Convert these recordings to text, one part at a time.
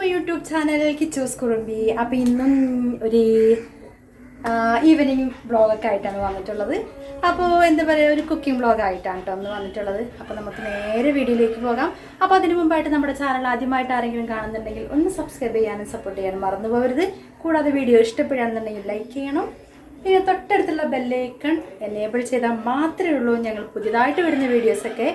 My YouTube channel കിച്ചൂസ് കുറുമ്പി. അപ്പോൾ ഇന്നും ഒരു ഈവനിങ് വ്ളോഗൊക്കെ ആയിട്ടാണ് വന്നിട്ടുള്ളത്. അപ്പോൾ എന്താ പറയുക, ഒരു കുക്കിംഗ് വ്ളോഗായിട്ടാണ് കേട്ടോ ഒന്ന് വന്നിട്ടുള്ളത്. അപ്പോൾ നമുക്ക് നേരെ വീഡിയോയിലേക്ക് പോകാം. അപ്പോൾ അതിന് മുമ്പായിട്ട് നമ്മുടെ ചാനൽ ആദ്യമായിട്ട് ആരെങ്കിലും കാണുന്നുണ്ടെങ്കിൽ ഒന്ന് സബ്സ്ക്രൈബ് ചെയ്യാനും സപ്പോർട്ട് ചെയ്യാനും മറന്നു പോകരുത്. കൂടാതെ വീഡിയോ ഇഷ്ടപ്പെടുകയാണെന്നുണ്ടെങ്കിൽ ലൈക്ക് ചെയ്യണം. പിന്നെ തൊട്ടടുത്തുള്ള ബെല്ലൈക്കൺ എനേബിൾ ചെയ്താൽ മാത്രമേ ഉള്ളൂ ഞങ്ങൾ പുതിയതായിട്ട് വരുന്ന വീഡിയോസൊക്കെ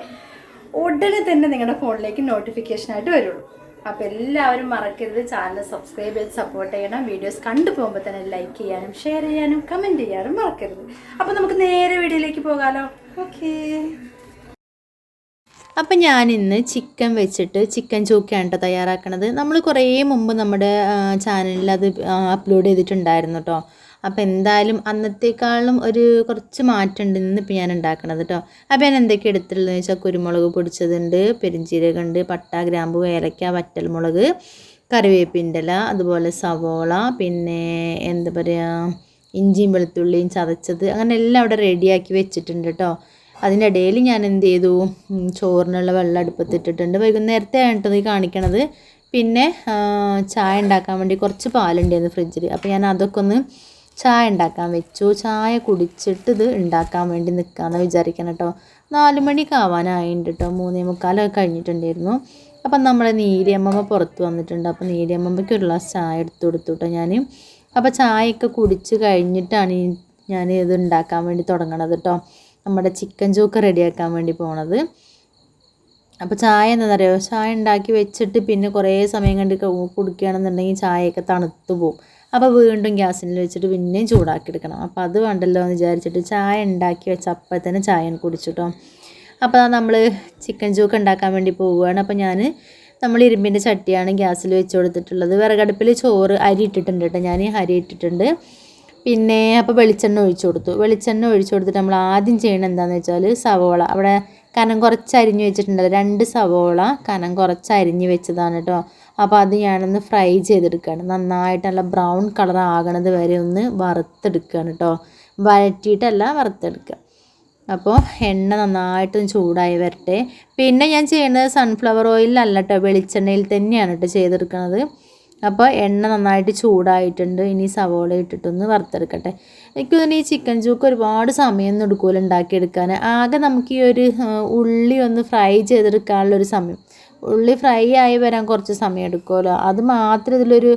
ഉടനെ തന്നെ നിങ്ങളുടെ ഫോണിലേക്ക് നോട്ടിഫിക്കേഷനായിട്ട് വരുള്ളൂ. അപ്പോൾ എല്ലാവരും മറക്കരുത് ചാനൽ സബ്സ്ക്രൈബ് ചെയ്ത് സപ്പോർട്ട് ചെയ്യണം. വീഡിയോസ് കണ്ടു പോകുമ്പോൾ തന്നെ ലൈക്ക് ചെയ്യാനും ഷെയർ ചെയ്യാനും കമൻറ്റ് ചെയ്യാനും മറക്കരുത്. അപ്പോൾ നമുക്ക് നേരെ വീഡിയോയിലേക്ക് പോകാമല്ലോ. ഓക്കേ. അപ്പം ഞാനിന്ന് ചിക്കൻ വെച്ചിട്ട് ചിക്കൻ ചൂക്കയാണ് കേട്ടോ തയ്യാറാക്കണത്. നമ്മൾ കുറേ മുമ്പ് നമ്മുടെ ചാനലിൽ അത് അപ്ലോഡ് ചെയ്തിട്ടുണ്ടായിരുന്നു കേട്ടോ. അപ്പോൾ എന്തായാലും അന്നത്തേക്കാളും കുറച്ച് മാറ്റമുണ്ട് ഇന്നിപ്പോൾ ഞാൻ ഉണ്ടാക്കണത് കേട്ടോ. അപ്പോൾ ഞാൻ എന്തൊക്കെ എടുത്തിട്ടുള്ളതെന്ന് വെച്ചാൽ കുരുമുളക് പൊടിച്ചതുണ്ട്, പെരിഞ്ചീരകമുണ്ട്, പട്ട, ഗ്രാമ്പു, ഏലക്ക, വറ്റൽമുളക്, കറിവേപ്പിൻ്റെ ഇല, അതുപോലെ സവോള, പിന്നെ എന്താ പറയുക ഇഞ്ചിയും വെളുത്തുള്ളിയും ചതച്ചത്, അങ്ങനെ എല്ലാം അവിടെ റെഡിയാക്കി വെച്ചിട്ടുണ്ട് കേട്ടോ. അതിൻ്റെ ഇടയിൽ ഞാൻ എന്ത് ചെയ്തു, ചോറിനുള്ള വെള്ളം അടുപ്പത്തിട്ടിട്ടുണ്ട്. വൈകുന്നേരത്തെ ആയിട്ടത് കാണിക്കണത്. പിന്നെ ചായ ഉണ്ടാക്കാൻ വേണ്ടി കുറച്ച് പാലുണ്ടായിരുന്നു ഫ്രിഡ്ജിൽ. അപ്പോൾ ഞാൻ അതൊക്കെ ഒന്ന് ചായ ഉണ്ടാക്കാൻ വെച്ചു. ചായ കുടിച്ചിട്ട് ഇത് ഉണ്ടാക്കാൻ വേണ്ടി നിൽക്കാമെന്ന് വിചാരിക്കണം കേട്ടോ. 4 മണിക്ക് ആവാനായിട്ടുണ്ട് കേട്ടോ. 3:45 കഴിഞ്ഞിട്ടുണ്ടായിരുന്നു. അപ്പം നമ്മളെ നീലിയമ്മ പുറത്ത് വന്നിട്ടുണ്ട്. അപ്പോൾ നീലിയമ്മയ്ക്ക് ഒരു ഗ്ലാസ് ചായ എടുത്തു കൊടുത്തു കേട്ടോ ഞാൻ. അപ്പോൾ ചായയൊക്കെ കുടിച്ച് കഴിഞ്ഞിട്ടാണ് ഞാൻ ഇത് ഉണ്ടാക്കാൻ വേണ്ടി തുടങ്ങണത് കേട്ടോ. നമ്മുടെ ചിക്കൻ ചൂക്ക റെഡിയാക്കാൻ വേണ്ടി പോണത്. അപ്പോൾ ചായ എന്താണെന്ന് അറിയാമോ, ചായ ഉണ്ടാക്കി വെച്ചിട്ട് പിന്നെ കുറേ സമയം കണ്ട് കുടിക്കുകയാണെന്നുണ്ടെങ്കിൽ ചായയൊക്കെ തണുത്തു പോകും. അപ്പോൾ വീണ്ടും ഗ്യാസിൽ വെച്ചിട്ട് പിന്നെയും ചൂടാക്കി എടുക്കണം. അപ്പോൾ അത് വേണ്ടല്ലോ എന്ന് വിചാരിച്ചിട്ട് ചായ ഉണ്ടാക്കി വെച്ച അപ്പോൾ തന്നെ ചായ കുടിച്ചു കേട്ടോ. അപ്പോൾ നമ്മൾ ചിക്കൻ ചൂക്ക ഉണ്ടാക്കാൻ വേണ്ടി പോവുകയാണ്. അപ്പോൾ നമ്മൾ ഇരുമ്പിൻ്റെ ചട്ടിയാണ് ഗ്യാസിൽ വെച്ച് കൊടുത്തിട്ടുള്ളത്. വിറകടുപ്പിൽ അരി ഇട്ടിട്ടുണ്ട് കേട്ടോ. ഞാൻ അരി ഇട്ടിട്ടുണ്ട്. പിന്നെ അപ്പോൾ വെളിച്ചെണ്ണ ഒഴിച്ചു കൊടുത്തിട്ട് നമ്മൾ ആദ്യം ചെയ്യണം എന്താണെന്ന് വെച്ചാൽ സവോള അവിടെ കനം കുറച്ച് അരിഞ്ഞ് വെച്ചിട്ടുണ്ടല്ലോ. 2 സവോള കനം കുറച്ച് അരിഞ്ഞ് വെച്ചതാണ് കേട്ടോ. അപ്പോൾ അത് ഞാനൊന്ന് ഫ്രൈ ചെയ്തെടുക്കുകയാണ്. നന്നായിട്ട് നല്ല ബ്രൗൺ കളർ ആകണത് വരെ ഒന്ന് വറുത്തെടുക്കുകയാണ് കേട്ടോ. വഴറ്റിയിട്ടല്ല, വറുത്തെടുക്കുക. അപ്പോൾ എണ്ണ നന്നായിട്ടൊന്ന് ചൂടായി വരട്ടെ. പിന്നെ ഞാൻ ചെയ്യുന്നത് സൺഫ്ലവർ ഓയിലല്ല കേട്ടോ, വെളിച്ചെണ്ണയിൽ തന്നെയാണ് കേട്ടോ ചെയ്തെടുക്കുന്നത്. അപ്പോൾ എണ്ണ നന്നായിട്ട് ചൂടായിട്ടുണ്ട്. ഇനി സവോള ഇട്ടിട്ടൊന്ന് വറുത്തെടുക്കട്ടെ. എനിക്ക് തോന്നുന്നു ഈ ചിക്കൻ ചൂക്ക് ഒരുപാട് സമയമൊന്നും എടുക്കുമല്ലോ ഉണ്ടാക്കിയെടുക്കാൻ. ആകെ നമുക്ക് ഈ ഒരു ഉള്ളി ഒന്ന് ഫ്രൈ ചെയ്തെടുക്കാനുള്ളൊരു സമയം, ഉള്ളി ഫ്രൈ ആയി വരാൻ കുറച്ച് സമയം എടുക്കുമല്ലോ, അത് മാത്രമേ ഇതിലൊരു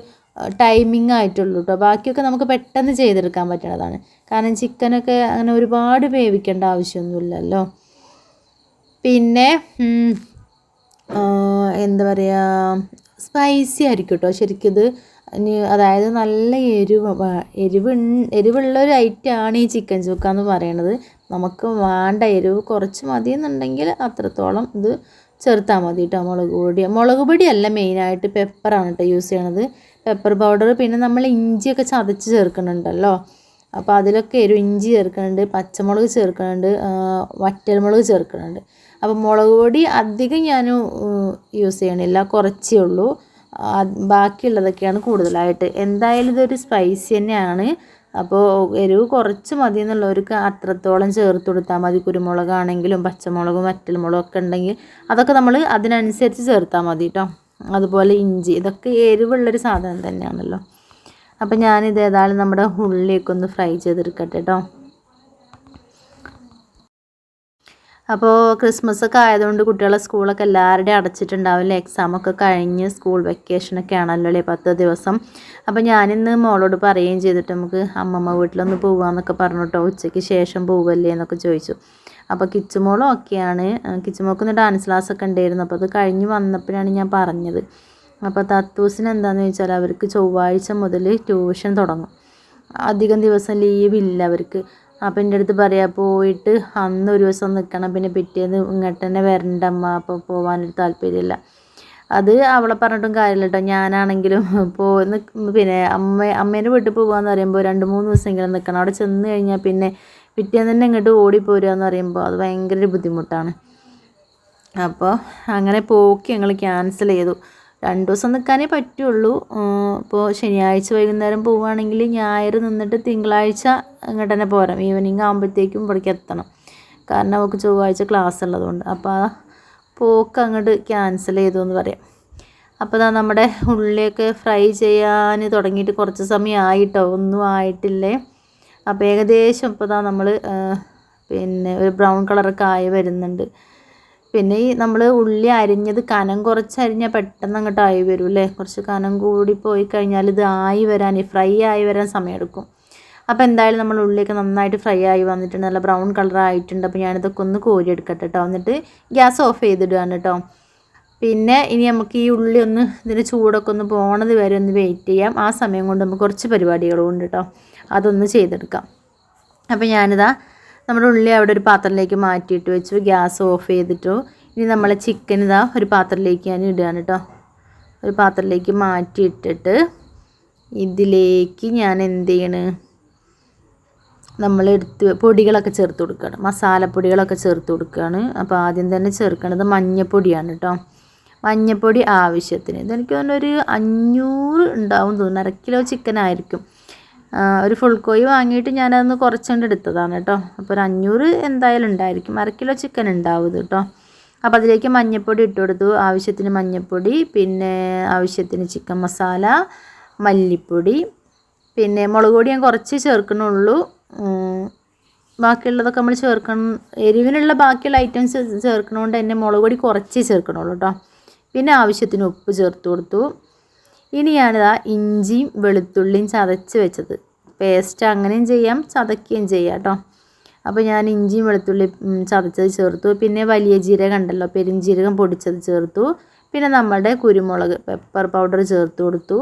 ടൈമിംഗ് ആയിട്ടുള്ളൂ കേട്ടോ. ബാക്കിയൊക്കെ നമുക്ക് പെട്ടെന്ന് ചെയ്തെടുക്കാൻ പറ്റുന്നതാണ്. കാരണം ചിക്കനൊക്കെ അങ്ങനെ ഒരുപാട് വേവിക്കേണ്ട ആവശ്യമൊന്നുമില്ലല്ലോ. പിന്നെ എന്താ പറയുക, സ്പൈസി ആയിരിക്കും കേട്ടോ ശരിക്കും ഇത്. അതായത് നല്ല എരിവുള്ളൊരു ഐറ്റമാണ് ഈ ചിക്കൻ ചൂക്ക എന്ന് പറയണത്. നമുക്ക് വേണ്ട എരിവ് കുറച്ച് മതി എന്നുണ്ടെങ്കിൽ അത്രത്തോളം ഇത് ചേർത്താൽ മതി കേട്ടോ. മുളക് പൊടിയല്ല മെയിനായിട്ട്, പെപ്പറാണ് കേട്ടോ യൂസ് ചെയ്യണത്, പെപ്പർ പൗഡർ. പിന്നെ നമ്മൾ ഇഞ്ചിയൊക്കെ ചതച്ച് ചേർക്കുന്നുണ്ടല്ലോ. അപ്പോൾ അതിലൊക്കെ ഇഞ്ചി ചേർക്കുന്നുണ്ട്, പച്ചമുളക് ചേർക്കുന്നുണ്ട്, വറ്റൽമുളക് ചേർക്കുന്നുണ്ട്. അപ്പോൾ മുളക് പൊടി അധികം ഞാൻ യൂസ് ചെയ്യണില്ല, കുറച്ചേ ഉള്ളൂ. ബാക്കിയുള്ളതൊക്കെയാണ് കൂടുതലായിട്ട്. എന്തായാലും ഇതൊരു സ്പൈസി തന്നെയാണ്. അപ്പോൾ എരിവ് കുറച്ച് മതി എന്നുള്ളവർക്ക് അത്രത്തോളം ചേർത്ത് കൊടുത്താൽ മതി. കുരുമുളകാണെങ്കിലും പച്ചമുളകും വറ്റൽമുളകും ഒക്കെ ഉണ്ടെങ്കിൽ അതൊക്കെ നമ്മൾ അതിനനുസരിച്ച് ചേർത്താൽ മതി കേട്ടോ. അതുപോലെ ഇഞ്ചി, ഇതൊക്കെ എരിവുള്ളൊരു സാധനം തന്നെയാണല്ലോ. അപ്പോൾ ഞാനിത് ഏതായാലും നമ്മുടെ ഉള്ളിയൊക്കെ ഒന്ന് ഫ്രൈ ചെയ്തെടുക്കട്ടെ കേട്ടോ. അപ്പോൾ ക്രിസ്മസൊക്കെ ആയതുകൊണ്ട് കുട്ടികളെ സ്കൂളൊക്കെ എല്ലാവരുടെയും അടച്ചിട്ടുണ്ടാവില്ലേ. എക്സാമൊക്കെ കഴിഞ്ഞ് സ്കൂൾ വെക്കേഷനൊക്കെ ആണല്ലോ അല്ലേ, 10 ദിവസം. അപ്പോൾ ഞാനിന്ന് മോളോട് പറയുകയും ചെയ്തിട്ട് നമുക്ക് അമ്മമ്മ വീട്ടിലൊന്ന് പോകാമെന്നൊക്കെ പറഞ്ഞു കേട്ടോ. ഉച്ചയ്ക്ക് ശേഷം പോവല്ലേ എന്നൊക്കെ ചോദിച്ചു. അപ്പോൾ കിച്ചുമോളും ഒക്കെയാണ്. കിച്ചുമോൾക്ക് ഡാൻസ് ക്ലാസ്സൊക്കെ ഉണ്ടായിരുന്നു. അപ്പോൾ അത് കഴിഞ്ഞ് വന്നപ്പോഴാണ് ഞാൻ പറഞ്ഞത്. അപ്പോൾ തത്തൂസിന് എന്താണെന്ന് ചോദിച്ചാൽ അവർക്ക് ചൊവ്വാഴ്ച മുതൽ ട്യൂഷൻ തുടങ്ങും. അധികം ദിവസം ലീവില്ല അവർക്ക്. അപ്പം എൻ്റെ അടുത്ത് പറയാം, പോയിട്ട് അന്ന് ഒരു ദിവസം നിൽക്കണം, പിന്നെ പിറ്റേന്ന് ഇങ്ങോട്ട് തന്നെ വരണ്ടമ്മ, അപ്പോൾ പോകാനൊരു താല്പര്യമില്ല. അത് അവളെ പറഞ്ഞിട്ടും കാര്യമില്ല കേട്ടോ. ഞാനാണെങ്കിലും പിന്നെ അമ്മേൻ്റെ വീട്ടിൽ പോകുകയെന്ന് പറയുമ്പോൾ 2-3 ദിവസമെങ്കിലും നിൽക്കണം. അവിടെ ചെന്ന് കഴിഞ്ഞാൽ പിന്നെ പിറ്റേന്ന് തന്നെ ഇങ്ങോട്ട് ഓടിപ്പോരുക എന്ന് പറയുമ്പോൾ അത് ഭയങ്കര ബുദ്ധിമുട്ടാണ്. അപ്പോൾ അങ്ങനെ പോക്ക് ഞങ്ങൾ ക്യാൻസൽ ചെയ്തു. 2 ദിവസം നിൽക്കാനേ പറ്റുള്ളൂ. ഇപ്പോൾ ശനിയാഴ്ച വൈകുന്നേരം പോവുകയാണെങ്കിൽ ഞായർ നിന്നിട്ട് തിങ്കളാഴ്ച ഇങ്ങോട്ട് തന്നെ പോരാം. ഈവനിങ് ആകുമ്പോഴത്തേക്കും ഇവിടേക്ക് എത്തണം. കാരണം അവൾക്ക് ചൊവ്വാഴ്ച ക്ലാസ് ഉള്ളതുകൊണ്ട്. അപ്പോൾ ആ പോക്ക് അങ്ങോട്ട് ക്യാൻസൽ ചെയ്തു എന്ന് പറയാം. അപ്പോൾ ഇതാ നമ്മുടെ ഉള്ളിയൊക്കെ ഫ്രൈ ചെയ്യാൻ തുടങ്ങിയിട്ട് കുറച്ച് സമയമായിട്ടോ, ഒന്നും ആയിട്ടില്ലേ. അപ്പോൾ ഏകദേശം ഇപ്പോൾ ഇതാ നമ്മൾ പിന്നെ ഒരു ബ്രൗൺ കളറൊക്കെ ആയി വരുന്നുണ്ട്. പിന്നെ ഈ നമ്മൾ ഉള്ളി അരിഞ്ഞത് കനം കുറച്ച് അരിഞ്ഞാൽ പെട്ടെന്ന് അങ്ങോട്ട് ആയി വരും അല്ലേ. കുറച്ച് കനം കൂടി പോയി കഴിഞ്ഞാൽ ഇത് ഫ്രൈ ആയി വരാൻ സമയമെടുക്കും. അപ്പോൾ എന്തായാലും നമ്മൾ ഉള്ളിയൊക്കെ നന്നായിട്ട് ഫ്രൈ ആയി വന്നിട്ടുണ്ട്, നല്ല ബ്രൗൺ കളർ ആയിട്ടുണ്ട്. അപ്പോൾ ഞാനിതൊക്കെ ഒന്ന് കോരി എടുക്കട്ടെ കേട്ടോ. എന്നിട്ട് ഗ്യാസ് ഓഫ് ചെയ്തിടുകയാണ് കേട്ടോ. പിന്നെ ഇനി നമുക്ക് ഈ ഉള്ളി ഒന്ന് ഇതിൻ്റെ ചൂടൊക്കെ ഒന്ന് പോണത് വരെ ഒന്ന് വെയിറ്റ് ചെയ്യാം. ആ സമയം കൊണ്ട് നമുക്ക് കുറച്ച് പരിപാടികളും ഉണ്ട് കേട്ടോ, അതൊന്ന് ചെയ്തെടുക്കാം. അപ്പോൾ ഞാനിതാ നമ്മുടെ ഉള്ളി അവിടെ ഒരു പാത്രത്തിലേക്ക് മാറ്റിയിട്ട് വെച്ചു, ഗ്യാസ് ഓഫ് ചെയ്തിട്ടു. ഇനി നമ്മളെ ചിക്കൻ ഇതാ ഒരു പാത്രത്തിലേക്ക് ഞാൻ ഇടുകയാണ് കേട്ടോ. ഒരു പാത്രത്തിലേക്ക് മാറ്റിയിട്ടിട്ട് ഇതിലേക്ക് ഞാൻ എന്ത് ചെയ്യണ്, നമ്മളെടുത്ത് പൊടികളൊക്കെ ചേർത്ത് കൊടുക്കുകയാണ്, മസാലപ്പൊടികളൊക്കെ ചേർത്ത് കൊടുക്കുകയാണ്. അപ്പോൾ ആദ്യം തന്നെ ചേർക്കുന്നത് മഞ്ഞൾപ്പൊടിയാണ് കേട്ടോ. മഞ്ഞൾപ്പൊടി ആവശ്യത്തിന്, ഇതെനിക്ക് തോന്നുന്നു ഒരു 500 ഉണ്ടാവും തോന്നുന്നു, 1/2 കിലോ ചിക്കൻ ആയിരിക്കും. ഒരു ഫുൾ കോഴി വാങ്ങിയിട്ട് ഞാനതൊന്ന് കുറച്ചുകൊണ്ട് എടുത്തതാണ് കേട്ടോ. അപ്പോൾ ഒരു 500 എന്തായാലും ഉണ്ടായിരിക്കും, 1/2 കിലോ ചിക്കൻ ഉണ്ടാവും ഇത് കേട്ടോ. അപ്പോൾ അതിലേക്ക് മഞ്ഞൾപ്പൊടി ഇട്ട് കൊടുത്തു, ആവശ്യത്തിന് മഞ്ഞൾപ്പൊടി, പിന്നെ ആവശ്യത്തിന് ചിക്കൻ മസാല, മല്ലിപ്പൊടി, പിന്നെ മുളക് പൊടി ഞാൻ കുറച്ച് ചേർക്കണുള്ളൂ. ബാക്കിയുള്ളതൊക്കെ നമ്മൾ ചേർക്കണം, എരിവിനുള്ള ബാക്കിയുള്ള ഐറ്റംസ് ചേർക്കണതുകൊണ്ട് തന്നെ മുളക് പൊടി കുറച്ച് ചേർക്കണുള്ളൂ കേട്ടോ. പിന്നെ ആവശ്യത്തിന് ഉപ്പ് ചേർത്ത് കൊടുത്തു. ഇനി ഞാനിതാ ഇഞ്ചിയും വെളുത്തുള്ളിയും ചതച്ച് വെച്ചത്, പേസ്റ്റ് അങ്ങനെയും ചെയ്യാം, ചതക്കുകയും ചെയ്യാം കേട്ടോ. അപ്പോൾ ഞാൻ ഇഞ്ചിയും വെളുത്തുള്ളി ചതച്ചത് ചേർത്തു. പിന്നെ വലിയ ജീരകം ഉണ്ടല്ലോ, പെരുംജീരകം പൊടിച്ചത് ചേർത്തു. പിന്നെ നമ്മുടെ കുരുമുളക് പെപ്പർ പൗഡർ ചേർത്ത് കൊടുത്തു.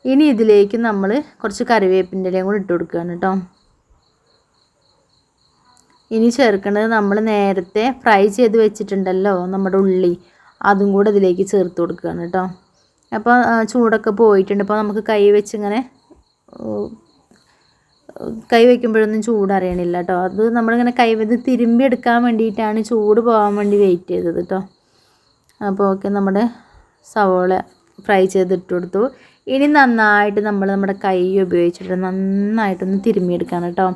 ഇനി ഇതിലേക്ക് നമ്മൾ കുറച്ച് കറിവേപ്പിൻ്റെ ഇലയും കൂടി ഇട്ട് കൊടുക്കുകയാണ് കേട്ടോ. ഇനി ചേർക്കേണ്ടത് നമ്മൾ നേരത്തെ ഫ്രൈ ചെയ്ത് വെച്ചിട്ടുണ്ടല്ലോ നമ്മുടെ ഉള്ളി, അതും കൂടെ ഇതിലേക്ക് ചേർത്ത് കൊടുക്കുകയാണ് കേട്ടോ. അപ്പോൾ ചൂടൊക്കെ പോയിട്ടുണ്ട്. അപ്പോൾ നമുക്ക് കൈ വയ്ക്കുമ്പോഴൊന്നും ചൂടറിയണില്ല കേട്ടോ. അത് നമ്മളിങ്ങനെ കൈ വെച്ച് തിരുമ്പി എടുക്കാൻ വേണ്ടിയിട്ടാണ് ചൂട് പോകാൻ വേണ്ടി വെയിറ്റ് ചെയ്തത് കേട്ടോ. അപ്പോൾ ഓക്കെ, നമ്മുടെ സവോള ഫ്രൈ ചെയ്തിട്ട് കൊടുത്തു. ഇനി നന്നായിട്ട് നമ്മുടെ കൈ ഉപയോഗിച്ചിട്ട് നന്നായിട്ടൊന്ന് തിരുമ്മിയെടുക്കണം കേട്ടോ.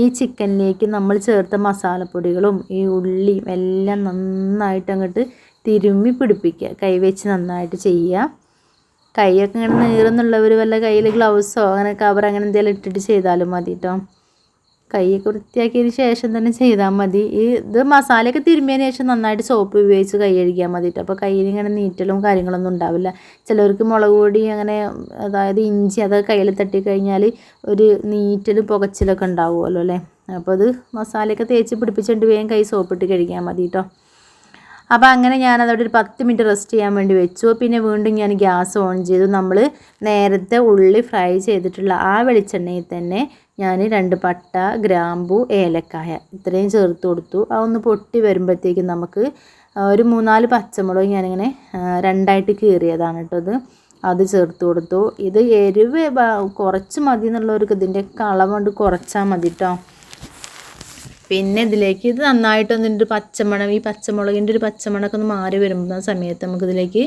ഈ ചിക്കനിലേക്ക് നമ്മൾ ചേർത്ത മസാലപ്പൊടികളും ഈ ഉള്ളിയും എല്ലാം നന്നായിട്ട് അങ്ങോട്ട് തിരുമ്മി പിടിപ്പിക്കുക, കൈ വെച്ച് നന്നായിട്ട് ചെയ്യുക. കൈയൊക്കെ ഇങ്ങനെ നീറുന്നുള്ളവർ വല്ല കയ്യിൽ ഗ്ലൗസോ അങ്ങനെ കവർ അങ്ങനെ എന്തെങ്കിലും ഇട്ടിട്ട് ചെയ്താലും മതി കേട്ടോ. കൈയൊക്കെ വൃത്തിയാക്കിയതിന് ശേഷം തന്നെ ചെയ്താൽ മതി. ഇത് മസാലയൊക്കെ തിരുമ്മിയതിന് ശേഷം നന്നായിട്ട് സോപ്പ് ഉപയോഗിച്ച് കൈ കഴുകിയാൽ മതി കേട്ടോ. അപ്പോൾ കയ്യിൽ ഇങ്ങനെ നീറ്റലും കാര്യങ്ങളൊന്നും ഉണ്ടാവില്ല. ചിലവർക്ക് മുളക് പൊടി അങ്ങനെ, അതായത് ഇഞ്ചി അതൊക്കെ കയ്യിൽ തട്ടിക്കഴിഞ്ഞാൽ ഒരു നീറ്റലും പുകച്ചിലൊക്കെ ഉണ്ടാവുമല്ലോ അല്ലേ. അപ്പോൾ അത് മസാലയൊക്കെ തേച്ച് പിടിപ്പിച്ചിട്ട് വേഗം കൈ സോപ്പിട്ട് കഴുകിയാൽ മതി കേട്ടോ. അപ്പോൾ അങ്ങനെ ഞാനതവിടെ ഒരു 10 മിനിറ്റ് റെസ്റ്റ് ചെയ്യാൻ വേണ്ടി വെച്ചു. പിന്നെ വീണ്ടും ഞാൻ ഗ്യാസ് ഓൺ ചെയ്തു. നമ്മൾ നേരത്തെ ഉള്ളി ഫ്രൈ ചെയ്തിട്ടുള്ള ആ വെളിച്ചെണ്ണയിൽ തന്നെ ഞാൻ 2 പട്ട, ഗ്രാമ്പു, ഏലക്കായ ഇത്രയും ചേർത്ത് കൊടുത്തു. അതൊന്ന് പൊട്ടി വരുമ്പോഴത്തേക്കും നമുക്ക് ഒരു 3-4 പച്ചമുളക് ഞാനിങ്ങനെ 2ആയിട്ട് കീറിയതാണ് കേട്ടോ. അത് ചേർത്ത് കൊടുത്തു. ഇത് എരിവ് കുറച്ച് മതി എന്നുള്ളവർക്ക് ഇതിൻ്റെ അളവ് കൊണ്ട് കുറച്ചാൽ മതി കേട്ടോ. പിന്നെ ഇതിലേക്ക് ഇത് നന്നായിട്ടൊന്നിൻ്റെ പച്ചമണം, ഈ പച്ചമുളകിൻ്റെ ഒരു പച്ചമണമൊക്കെ ഒന്ന് മാറി വരുമ്പോൾ സമയത്ത് നമുക്കിതിലേക്ക്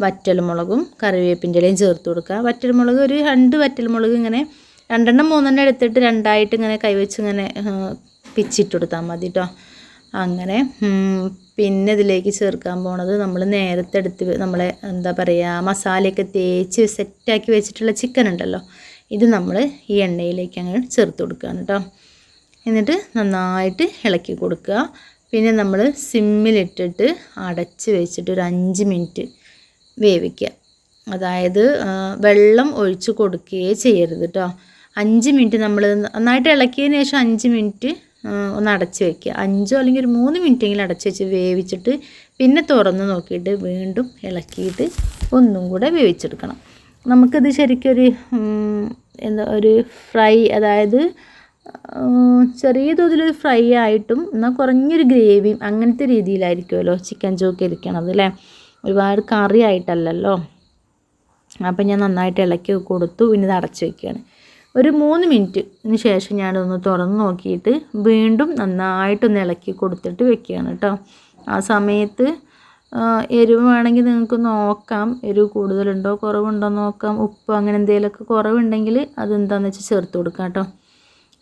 വറ്റൽമുളകും കറിവേപ്പിൻ്റെ ഇലയും ചേർത്ത് കൊടുക്കുക. വറ്റൽമുളക് ഒരു 2 വറ്റൽമുളക് ഇങ്ങനെ 2 3 എടുത്തിട്ട് 2ആയിട്ട് ഇങ്ങനെ കൈവച്ച് ഇങ്ങനെ പിച്ചിട്ട് കൊടുത്താൽ മതി കേട്ടോ. അങ്ങനെ പിന്നെ ഇതിലേക്ക് ചേർക്കാൻ പോണത് നമ്മൾ നേരത്തെ എടുത്ത് നമ്മളെ എന്താ പറയുക മസാലയൊക്കെ തേച്ച് സെറ്റാക്കി വെച്ചിട്ടുള്ള ചിക്കൻ ഉണ്ടല്ലോ, ഇത് നമ്മൾ ഈ എണ്ണയിലേക്ക് അങ്ങനെ ചേർത്ത് കൊടുക്കുകയാണ് കേട്ടോ. എന്നിട്ട് നന്നായിട്ട് ഇളക്കി കൊടുക്കുക. പിന്നെ നമ്മൾ സിമ്മിലിട്ടിട്ട് അടച്ച് വെച്ചിട്ട് ഒരു 5 മിനിറ്റ് വേവിക്കുക. അതായത് വെള്ളം ഒഴിച്ച് കൊടുക്കുകയേ ചെയ്യരുത് കേട്ടോ. 5 മിനിറ്റ് നമ്മൾ നന്നായിട്ട് ഇളക്കിയതിന് ശേഷം 5 മിനിറ്റ് ഒന്ന് അടച്ച് വയ്ക്കുക. 5 അല്ലെങ്കിൽ ഒരു 3 മിനിറ്റെങ്കിലും അടച്ച് വെച്ച് വേവിച്ചിട്ട് പിന്നെ തുറന്ന് നോക്കിയിട്ട് വീണ്ടും ഇളക്കിയിട്ട് ഒന്നും കൂടെ വേവിച്ചെടുക്കണം. നമുക്കിത് ശരിക്കൊരു ഒരു ഫ്രൈ, അതായത് ചെറിയ തോതിലൊരു ഫ്രൈ ആയിട്ടും എന്നാൽ കുറഞ്ഞൊരു ഗ്രേവിയും അങ്ങനത്തെ രീതിയിലായിരിക്കുമല്ലോ ചിക്കൻ ചോക്ക് ഇരിക്കണത് അല്ലേ, ഒരുപാട് കറി ആയിട്ടല്ലല്ലോ. അപ്പം ഞാൻ നന്നായിട്ട് ഇളക്കി കൊടുത്തു. പിന്നെ ഇത് അടച്ച് വയ്ക്കുകയാണ്. ഒരു 3 മിനിറ്റിന് ശേഷം ഞാനൊന്ന് തുറന്ന് നോക്കിയിട്ട് വീണ്ടും നന്നായിട്ടൊന്ന് ഇളക്കി കൊടുത്തിട്ട് വെക്കുകയാണ് കേട്ടോ. ആ സമയത്ത് എരിവ് വേണമെങ്കിൽ നിങ്ങൾക്ക് നോക്കാം, എരിവ് കൂടുതലുണ്ടോ കുറവുണ്ടോ നോക്കാം. ഉപ്പ് അങ്ങനെ എന്തെങ്കിലുമൊക്കെ കുറവുണ്ടെങ്കിൽ അതെന്താണെന്ന് വെച്ചാൽ ചേർത്ത് കൊടുക്കാം കേട്ടോ.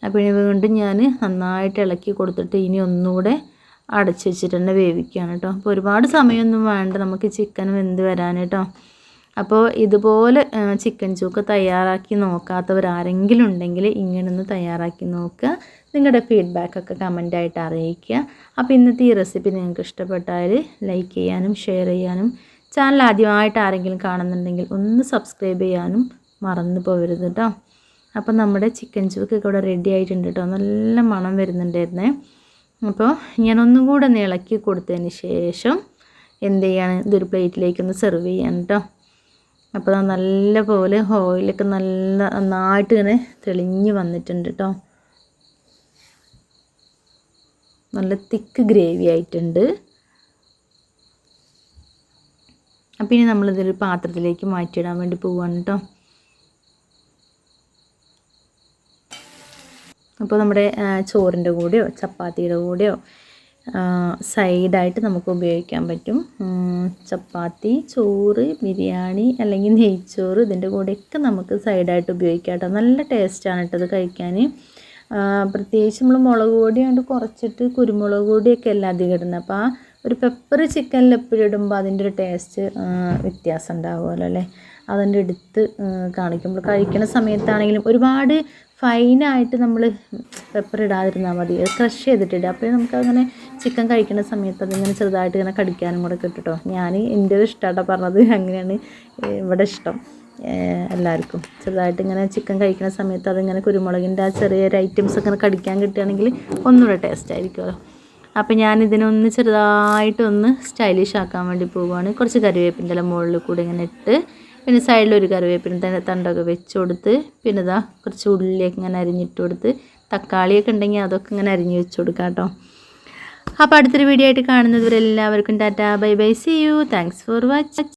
അപ്പോൾ വീണ്ടും ഞാൻ നന്നായിട്ട് ഇളക്കി കൊടുത്തിട്ട് ഇനി ഒന്നുകൂടെ അടച്ച് വെച്ചിട്ട് തന്നെ വേവിക്കുകയാണ് കേട്ടോ. അപ്പോൾ ഒരുപാട് സമയമൊന്നും വേണ്ട നമുക്ക് ചിക്കൻ വെന്ത് വരാൻ കേട്ടോ. അപ്പോൾ ഇതുപോലെ ചിക്കൻ ചൂക്ക് തയ്യാറാക്കി നോക്കാത്തവരാരെങ്കിലും ഉണ്ടെങ്കിൽ ഇങ്ങനൊന്ന് തയ്യാറാക്കി നോക്കുക. നിങ്ങളുടെ ഫീഡ്ബാക്കൊക്കെ കമൻ്റായിട്ട് അറിയിക്കുക. അപ്പോൾ ഇന്നത്തെ ഈ റെസിപ്പി നിങ്ങൾക്ക് ഇഷ്ടപ്പെട്ടാൽ ലൈക്ക് ചെയ്യാനും ഷെയർ ചെയ്യാനും ചാനൽ ആദ്യമായിട്ട് ആരെങ്കിലും കാണുന്നുണ്ടെങ്കിൽ ഒന്ന് സബ്സ്ക്രൈബ് ചെയ്യാനും മറന്നു പോകരുത് കേട്ടോ. അപ്പോൾ നമ്മുടെ ചിക്കൻ ചൂക്കൊക്കെ ഇവിടെ റെഡി ആയിട്ടുണ്ട് കേട്ടോ. നല്ല മണം വരുന്നുണ്ടായിരുന്നേ. അപ്പോൾ ഞാനൊന്നും കൂടെ ഒന്ന് ഇളക്കി കൊടുത്തതിന് ശേഷം എന്ത് ചെയ്യാണ്, ഇതൊരു പ്ലേറ്റിലേക്കൊന്ന് സെർവ് ചെയ്യാൻ കേട്ടോ. അപ്പോൾ നല്ല പോലെ ഓയിലൊക്കെ നന്നായിട്ട് ഇങ്ങനെ തെളിഞ്ഞ് വന്നിട്ടുണ്ട് കേട്ടോ. നല്ല തിക്ക് ഗ്രേവി ആയിട്ടുണ്ട്. അപ്പോൾ ഇനി നമ്മളിതൊരു പാത്രത്തിലേക്ക് മാറ്റിയിടാൻ വേണ്ടി പോവുകയാണ് കേട്ടോ. അപ്പോൾ നമ്മുടെ ചോറിൻ്റെ കൂടെയോ ചപ്പാത്തിയുടെ കൂടെയോ സൈഡായിട്ട് നമുക്ക് ഉപയോഗിക്കാൻ പറ്റും. ചപ്പാത്തി, ചോറ്, ബിരിയാണി അല്ലെങ്കിൽ നെയ്ച്ചോറ് ഇതിൻ്റെ കൂടെയൊക്കെ നമുക്ക് സൈഡായിട്ട് ഉപയോഗിക്കാം കേട്ടോ. നല്ല ടേസ്റ്റാണ് കേട്ടോ ഇത് കഴിക്കാൻ. പ്രത്യേകിച്ച് നമ്മൾ മുളക് പൊടി കൊണ്ട് കുറച്ചിട്ട് കുരുമുളക് പൊടിയൊക്കെ അല്ല അധികം ഇടുന്നത്. അപ്പോൾ ആ ഒരു പെപ്പർ ചിക്കനിൽ എപ്പോഴും ഇടുമ്പോൾ അതിൻ്റെ ഒരു ടേസ്റ്റ് വ്യത്യാസം ഉണ്ടാവുമല്ലോ അല്ലേ. അതിൻ്റെ എടുത്ത് കാണിക്കുമ്പോൾ കഴിക്കുന്ന സമയത്താണെങ്കിലും ഒരുപാട് ഫൈനായിട്ട് നമ്മൾ പെപ്പർ ഇടാതിരുന്നാൽ മതി. അത് ക്രഷ് ചെയ്തിട്ടിടുക. അപ്പോൾ നമുക്കങ്ങനെ ചിക്കൻ കഴിക്കുന്ന സമയത്ത് അതിങ്ങനെ ചെറുതായിട്ട് ഇങ്ങനെ കടിക്കാനും കൂടെ കിട്ടുട്ടോ. ഞാൻ എൻ്റെ ഒരു ഇഷ്ടമായിട്ടാണ് പറഞ്ഞത്. അങ്ങനെയാണ് ഇവിടെ ഇഷ്ടം എല്ലാവർക്കും. ചെറുതായിട്ട് ഇങ്ങനെ ചിക്കൻ കഴിക്കുന്ന സമയത്ത് അതിങ്ങനെ കുരുമുളകിൻ്റെ ആ ചെറിയൊരു ഐറ്റംസ് ഒക്കെ കടിക്കാൻ കിട്ടുകയാണെങ്കിൽ ഒന്നുകൂടെ ടേസ്റ്റ് ആയിരിക്കുമല്ലോ. അപ്പോൾ ഞാനിതിനൊന്ന് ചെറുതായിട്ടൊന്ന് സ്റ്റൈലിഷ് ആക്കാൻ വേണ്ടി പോവുകയാണ്. കുറച്ച് കറിവേപ്പിൻ്റെ എല്ലാം മുകളിൽ കൂടെ ഇങ്ങനെ ഇട്ട്, പിന്നെ സൈഡിലൊരു കറിവേപ്പിൻ്റെ തണ്ടൊക്കെ വെച്ച് കൊടുത്ത്, പിന്നെ ഇതാ കുറച്ച് ഉള്ളിയൊക്കെ ഇങ്ങനെ അരിഞ്ഞിട്ട് കൊടുത്ത്, തക്കാളിയൊക്കെ ഉണ്ടെങ്കിൽ അതൊക്കെ ഇങ്ങനെ അരിഞ്ഞ് വെച്ച് കൊടുക്കാം കേട്ടോ. അപ്പോൾ അടുത്തൊരു വീഡിയോ ആയിട്ട് കാണുന്നത് വരെ എല്ലാവർക്കും tata bye bye, see you, thanks for watching.